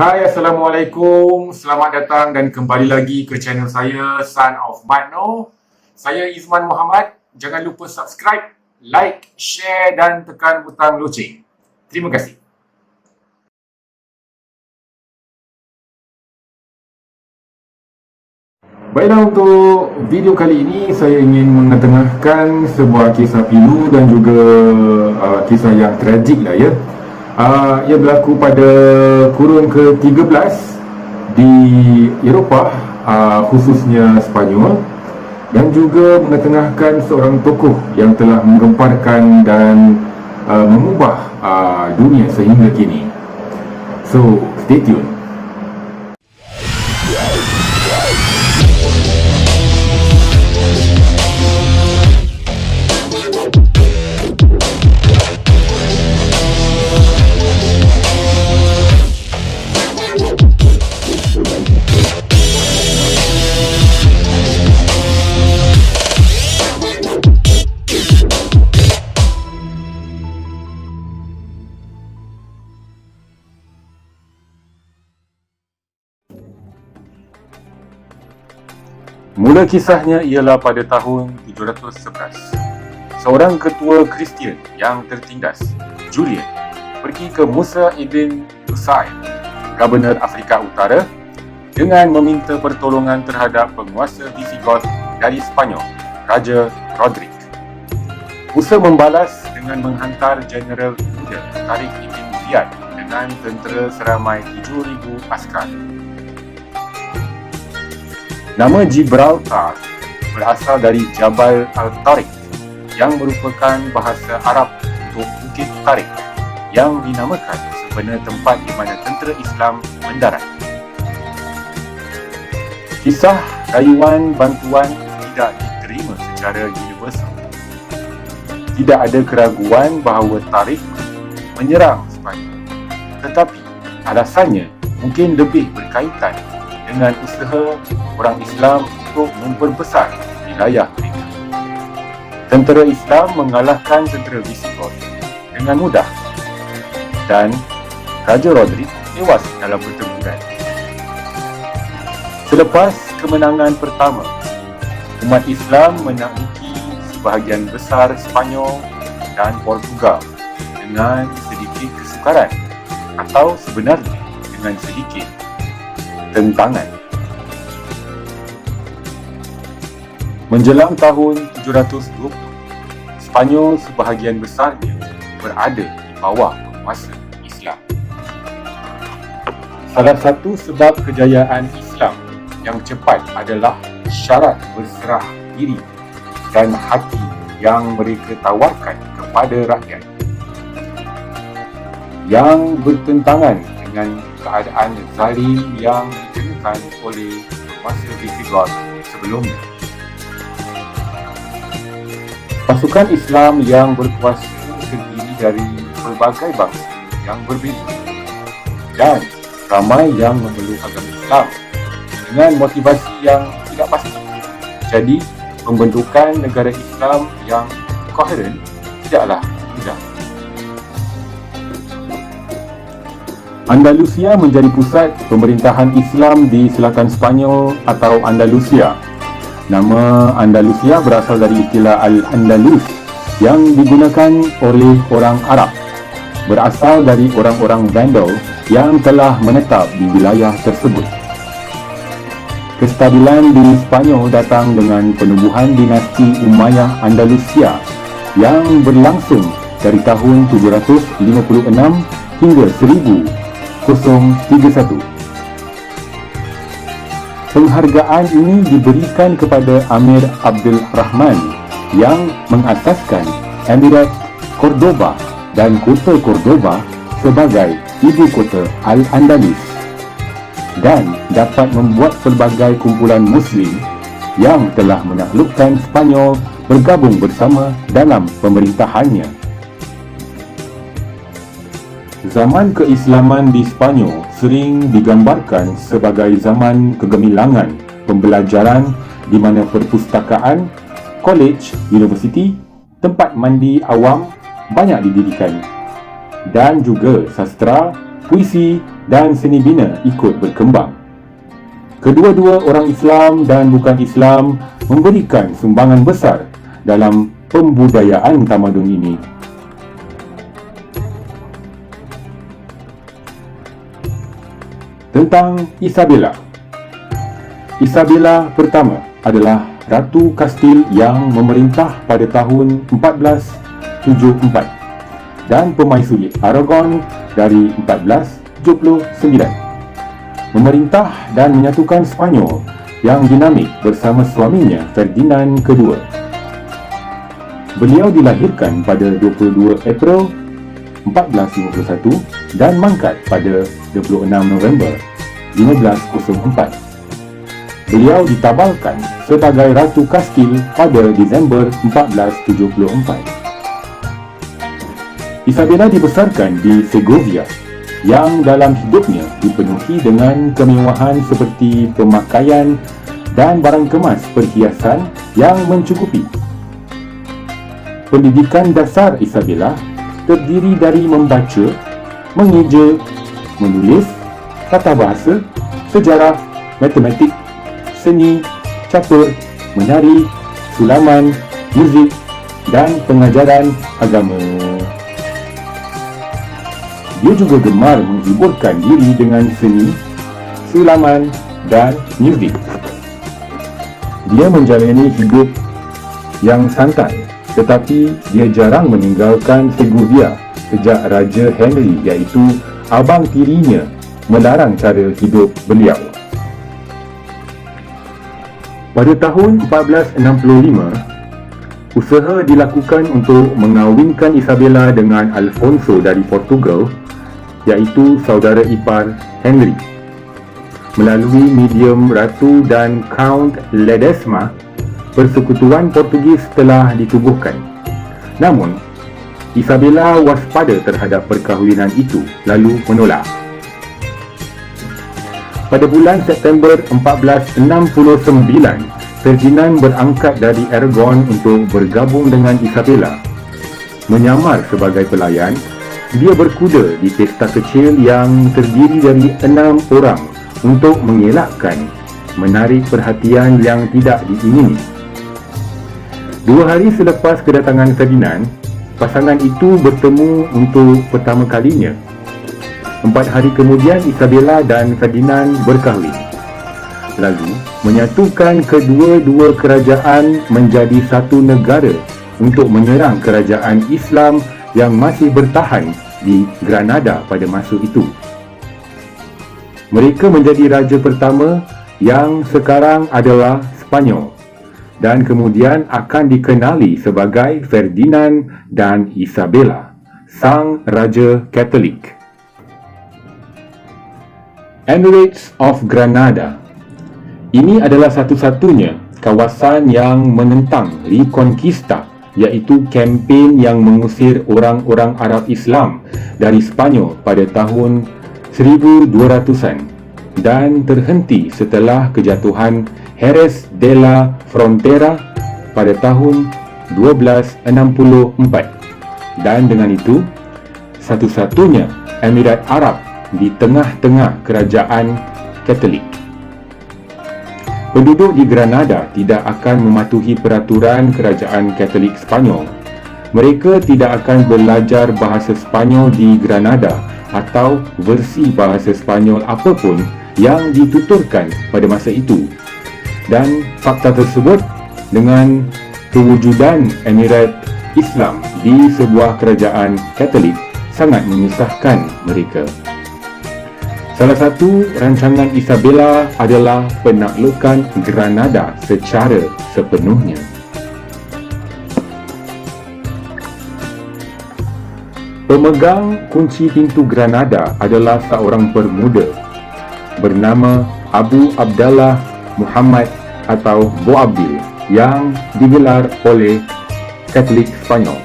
Hai, Assalamualaikum. Selamat datang dan kembali lagi ke channel saya, Son of Matno. Saya Izman Muhammad. Jangan lupa subscribe, like, share dan tekan butang loceng. Terima kasih. Baiklah, untuk video kali ini saya ingin mengetengahkan sebuah kisah pilu dan juga kisah yang tragik lah ya. Ia berlaku pada kurun ke-13 di Eropah, khususnya Sepanyol, dan juga mengetengahkan seorang tokoh yang telah menggemparkan dan mengubah dunia sehingga kini. So, stay tuned. Mula kisahnya ialah pada tahun 711. Seorang ketua Kristian yang tertindas, Julian, pergi ke Musa ibn Usaid, Gubernur Afrika Utara, dengan meminta pertolongan terhadap penguasa Visigoth dari Sepanyol, Raja Roderick. Musa membalas dengan menghantar Jeneral muda Tariq ibn Ziyad dengan tentera seramai 7,000 askar. Nama Gibraltar berasal dari Jabal Al-Tariq yang merupakan bahasa Arab untuk Bukit Tariq yang dinamakan sebenar tempat di mana tentera Islam mendarat. Kisah rayuan bantuan tidak diterima secara universal. Tidak ada keraguan bahawa Tariq menyerang Sepanyol, tetapi alasannya mungkin lebih berkaitan dengan usaha orang Islam untuk memperbesar wilayah mereka. Tentera Islam mengalahkan tentera Visigoth dengan mudah dan Raja Roderick tewas dalam pertempuran. Selepas kemenangan pertama, umat Islam menakluki sebahagian besar Sepanyol dan Portugal dengan sedikit kesukaran atau sebenarnya dengan sedikit tentangan. Menjelang tahun 720, Sepanyol sebahagian besarnya berada di bawah penguasa Islam. Salah satu sebab kejayaan Islam yang cepat adalah syarat berserah diri dan hati yang mereka tawarkan kepada rakyat, yang bertentangan dengan keadaan zalim yang dikenakan oleh penguasa Visigoth sebelumnya. Pasukan Islam yang berkuasa terdiri dari pelbagai bangsa yang berbeza dan ramai yang memeluk agama Islam dengan motivasi yang tidak pasti. Jadi, pembentukan negara Islam yang koheren tidaklah mudah. Andalusia menjadi pusat pemerintahan Islam di selatan Sepanyol atau Andalusia. Nama Andalusia berasal dari istilah Al-Andalus yang digunakan oleh orang Arab, berasal dari orang-orang Vandal yang telah menetap di wilayah tersebut. Kestabilan di Sepanyol datang dengan penubuhan dinasti Umayyah Andalusia yang berlangsung dari tahun 756 hingga 1031. Penghargaan ini diberikan kepada Amir Abdul Rahman yang mengasaskan Emirat Cordoba dan kota Cordoba sebagai ibu kota Al-Andalus, dan dapat membuat pelbagai kumpulan Muslim yang telah menaklukkan Sepanyol bergabung bersama dalam pemerintahannya. Zaman keislaman di Sepanyol sering digambarkan sebagai zaman kegemilangan pembelajaran di mana perpustakaan, kolej, universiti, tempat mandi awam banyak didirikan, dan juga sastra, puisi dan seni bina ikut berkembang. Kedua-dua orang Islam dan bukan Islam memberikan sumbangan besar dalam pembudayaan tamadun ini. Tentang Isabella. Isabella pertama adalah Ratu Kastil yang memerintah pada tahun 1474 dan Permaisuri Aragon dari 1479. Memerintah dan menyatukan Sepanyol yang dinamik bersama suaminya Ferdinand kedua. Beliau dilahirkan pada 22 April 1451 dan mangkat pada 26 November 1504. Beliau ditabalkan sebagai Ratu Kastil pada Disember 1474. Isabella dibesarkan di Segovia yang dalam hidupnya dipenuhi dengan kemewahan seperti pemakaian dan barang kemas perhiasan yang mencukupi. Pendidikan dasar Isabella terdiri dari membaca, mengeja, menulis, tata bahasa, sejarah, matematik, seni, catur, menari, sulaman, muzik dan pengajaran agama. Dia juga gemar menghiburkan diri dengan seni, sulaman dan muzik. Dia menjalani hidup yang santai, tetapi dia jarang meninggalkan Segovia sejak Raja Henry, iaitu abang tirinya, melarang cara hidup beliau. Pada tahun 1465, usaha dilakukan untuk mengawinkan Isabella dengan Alfonso dari Portugal, iaitu saudara ipar Henry. Melalui medium Ratu dan Count Ledesma, persekutuan Portugis telah ditubuhkan. Namun, Isabella waspada terhadap perkahwinan itu lalu menolak. Pada bulan September 1469, Ferdinand berangkat dari Aragon untuk bergabung dengan Isabella. Menyamar sebagai pelayan, dia berkuda di pesta kecil yang terdiri dari 6 orang untuk mengelakkan menarik perhatian yang tidak diingini. 2 hari selepas kedatangan Ferdinand, pasangan itu bertemu untuk pertama kalinya. 4 hari kemudian Isabella dan Ferdinand berkahwin, lalu menyatukan kedua-dua kerajaan menjadi satu negara untuk menyerang kerajaan Islam yang masih bertahan di Granada pada masa itu. Mereka menjadi raja pertama yang sekarang adalah Sepanyol dan kemudian akan dikenali sebagai Ferdinand dan Isabella, sang Raja Katolik. Emirates of Granada. Ini adalah satu-satunya kawasan yang menentang Reconquista, iaitu kempen yang mengusir orang-orang Arab Islam dari Sepanyol pada tahun 1200-an dan terhenti setelah kejatuhan Jerez de la Frontera pada tahun 1264, dan dengan itu satu-satunya Emirat Arab di tengah-tengah kerajaan Katolik. Penduduk di Granada tidak akan mematuhi peraturan kerajaan Katolik Sepanyol. Mereka tidak akan belajar bahasa Sepanyol di Granada atau versi bahasa Sepanyol apapun yang dituturkan pada masa itu. Dan fakta tersebut dengan kewujudan Emirat Islam di sebuah kerajaan Katolik sangat menyusahkan mereka. Salah satu rancangan Isabella adalah penaklukan Granada secara sepenuhnya. Pemegang kunci pintu Granada adalah seorang pemuda bernama Abu Abdallah Muhammad atau Boabdil yang digelar oleh Katolik Sepanyol.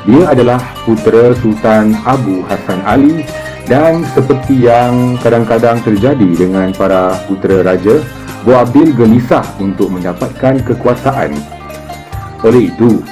Dia adalah putera Sultan Abu Hassan Ali, dan seperti yang kadang-kadang terjadi dengan para putera raja, Boabdil gelisah untuk mendapatkan kekuasaan. Oleh itu,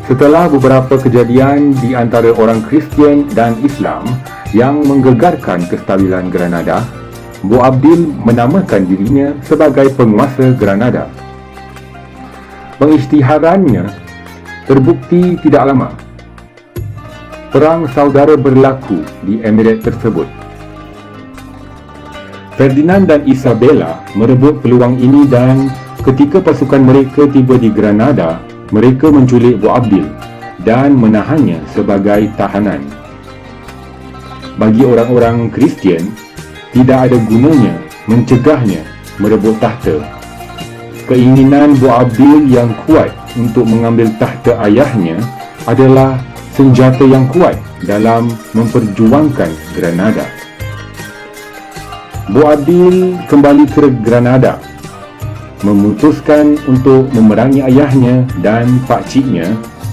setelah beberapa kejadian di antara orang Kristian dan Islam, yang menggegarkan kestabilan Granada, Boabdil menamakan dirinya sebagai penguasa Granada. Pengisytiharannya terbukti tidak lama. Perang saudara berlaku di Emirat tersebut. Ferdinand dan Isabella merebut peluang ini dan ketika pasukan mereka tiba di Granada, mereka menculik Boabdil dan menahannya sebagai tahanan. Bagi orang-orang Kristian, tidak ada gunanya mencegahnya merebut tahta. Keinginan Boabdil yang kuat untuk mengambil tahta ayahnya adalah senjata yang kuat dalam memperjuangkan Granada. Boabdil kembali ke Granada, memutuskan untuk memerangi ayahnya dan pakciknya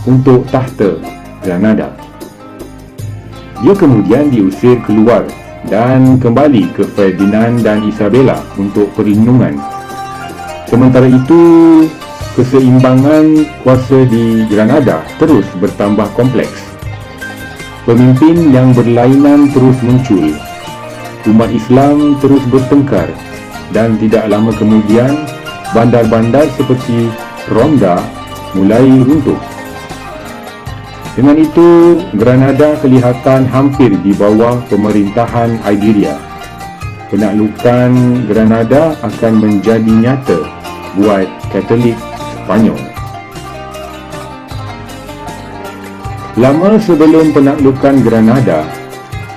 untuk tahta Granada. Dia kemudian diusir keluar dan kembali ke Ferdinand dan Isabella untuk perlindungan. Sementara itu, keseimbangan kuasa di Granada terus bertambah kompleks. Pemimpin yang berlainan terus muncul. Umat Islam terus bertengkar dan tidak lama kemudian bandar-bandar seperti Ronda mulai runtuh. Dengan itu, Granada kelihatan hampir di bawah pemerintahan Iberia. Penaklukan Granada akan menjadi nyata buat Katolik Spanyol. Lama sebelum penaklukan Granada,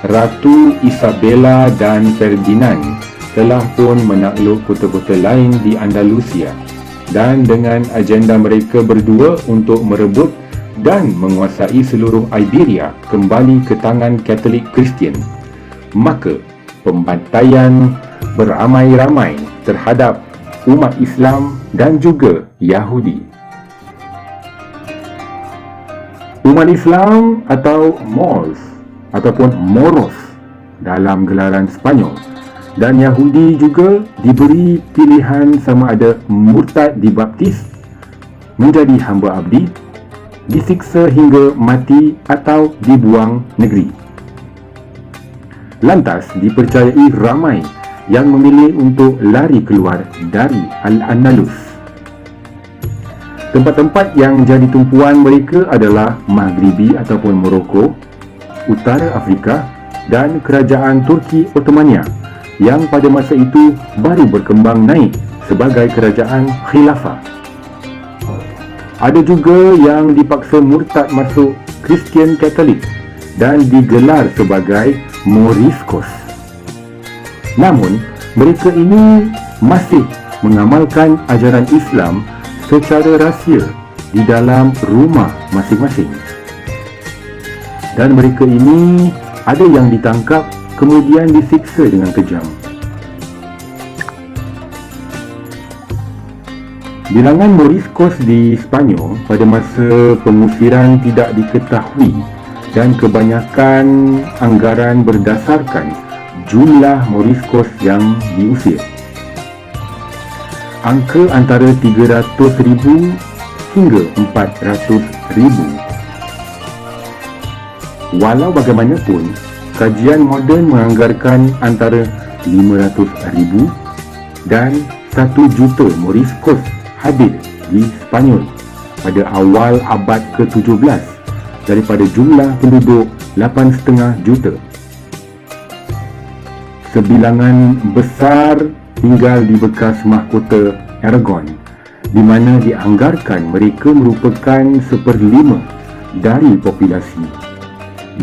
Ratu Isabella dan Ferdinand telah pun menakluk kota-kota lain di Andalusia, dan dengan agenda mereka berdua untuk merebut dan menguasai seluruh Iberia kembali ke tangan Katolik Kristian, maka pembantaian beramai-ramai terhadap umat Islam dan juga Yahudi. Umat Islam atau Moors ataupun Moros dalam gelaran Spanyol dan Yahudi juga diberi pilihan sama ada murtad dibaptis, menjadi hamba abdi, disiksa hingga mati atau dibuang negeri. Lantas dipercayai ramai yang memilih untuk lari keluar dari Al-Andalus. Tempat-tempat yang jadi tumpuan mereka adalah Maghribi ataupun Morocco, Utara Afrika dan Kerajaan Turki Ottomania yang pada masa itu baru berkembang naik sebagai kerajaan khilafah. Ada juga yang dipaksa murtad masuk Kristian Katolik dan digelar sebagai Moriscos. Namun, mereka ini masih mengamalkan ajaran Islam secara rahsia di dalam rumah masing-masing. Dan mereka ini ada yang ditangkap kemudian disiksa dengan kejam. Bilangan Moriscos di Spanyol pada masa pengusiran tidak diketahui dan kebanyakan anggaran berdasarkan jumlah Moriscos yang diusir. Angka antara 300,000 hingga 400,000. Walau bagaimanapun, kajian moden menganggarkan antara 500,000 dan 1 juta Moriscos hadir di Spanyol pada awal abad ke-17 daripada jumlah penduduk 8,5 juta. Sebilangan besar tinggal di bekas mahkota Aragon, di mana dianggarkan mereka merupakan 1/5 dari populasi,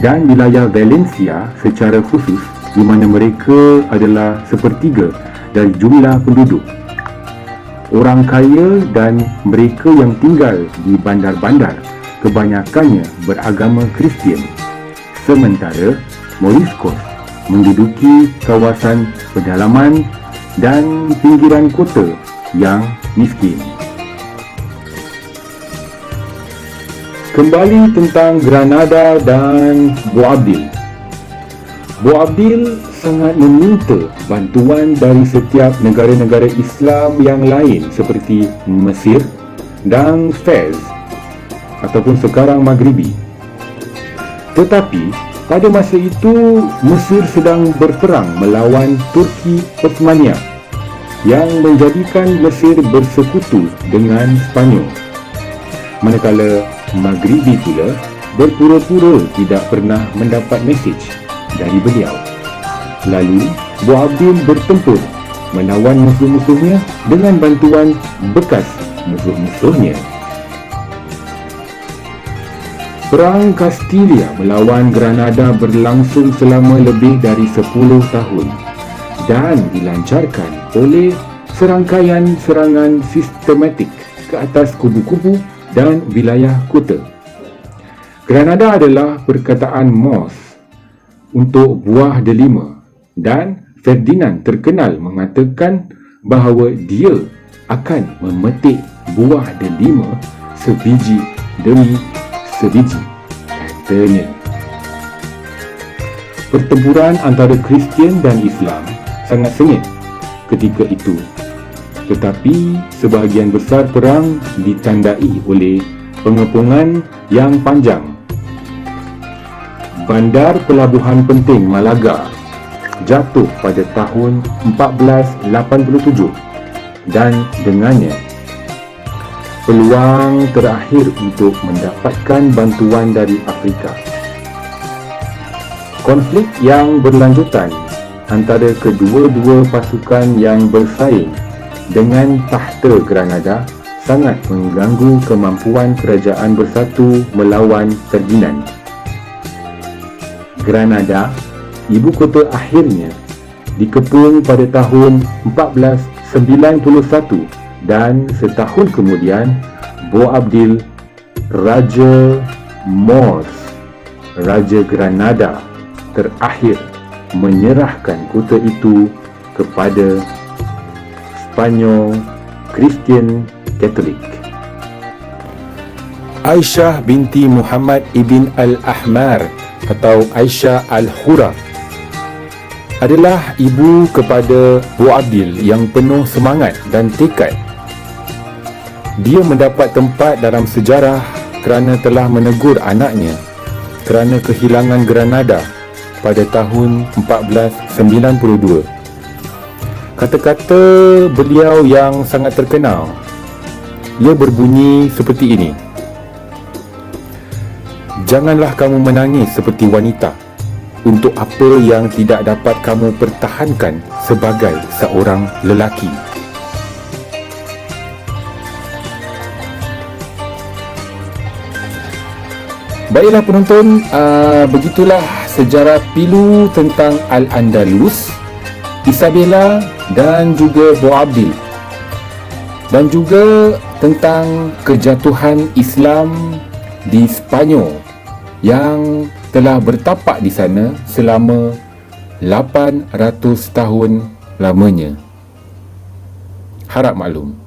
dan wilayah Valencia secara khusus di mana mereka adalah 1/3 dari jumlah penduduk. Orang kaya dan mereka yang tinggal di bandar-bandar kebanyakannya beragama Kristian, sementara Moriscos menduduki kawasan pedalaman dan pinggiran kota yang miskin. Kembali tentang Granada dan Boabdil. Boabdil sangat meminta bantuan dari setiap negara-negara Islam yang lain seperti Mesir dan Fez ataupun sekarang Maghribi. Tetapi Pada masa itu, Mesir sedang berperang melawan Turki Osmania yang menjadikan Mesir bersekutu dengan Sepanyol. Manakala Maghribi pula berpura-pura tidak pernah mendapat mesej dari beliau. Lalu, Boabdil bertempur melawan musuh-musuhnya dengan bantuan bekas musuh-musuhnya. Perang Kastilia melawan Granada berlangsung selama lebih dari 10 tahun dan dilancarkan oleh serangkaian serangan sistematik ke atas kubu-kubu dan wilayah kota. Granada adalah perkataan Mos untuk buah delima, dan Ferdinand terkenal mengatakan bahawa dia akan memetik buah delima sebiji demi sebiji, katanya. Pertempuran antara Kristian dan Islam sangat sengit ketika itu, tetapi sebahagian besar perang ditandai oleh pengepungan yang panjang. Bandar pelabuhan penting Malaga jatuh pada tahun 1487 dan dengannya peluang terakhir untuk mendapatkan bantuan dari Afrika. Konflik yang berlanjutan antara kedua-dua pasukan yang bersaing dengan takhta Granada sangat mengganggu kemampuan kerajaan bersatu melawan Ferdinand. Granada, ibu kota, akhirnya dikepung pada tahun 1491 dan setahun kemudian Boabdil, Raja Moors, Raja Granada terakhir menyerahkan kota itu kepada Spanyol Kristian Katolik. Aisyah binti Muhammad ibn Al-Ahmar atau Aisyah Al-Hura adalah ibu kepada Boabdil yang penuh semangat dan tekad. Dia mendapat tempat dalam sejarah kerana telah menegur anaknya kerana kehilangan Granada pada tahun 1492. Kata-kata beliau yang sangat terkenal, ia berbunyi seperti ini: "Janganlah kamu menangis seperti wanita untuk apa yang tidak dapat kamu pertahankan sebagai seorang lelaki." Baiklah penonton, begitulah sejarah pilu tentang Al-Andalus, Isabella dan juga Boabdil, dan juga tentang kejatuhan Islam di Sepanyol yang telah bertapak di sana selama 800 tahun lamanya. Harap maklum.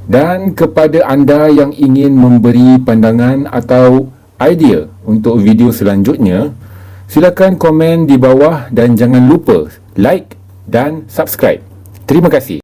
Dan kepada anda yang ingin memberi pandangan atau idea untuk video selanjutnya, silakan komen di bawah dan jangan lupa like dan subscribe. Terima kasih.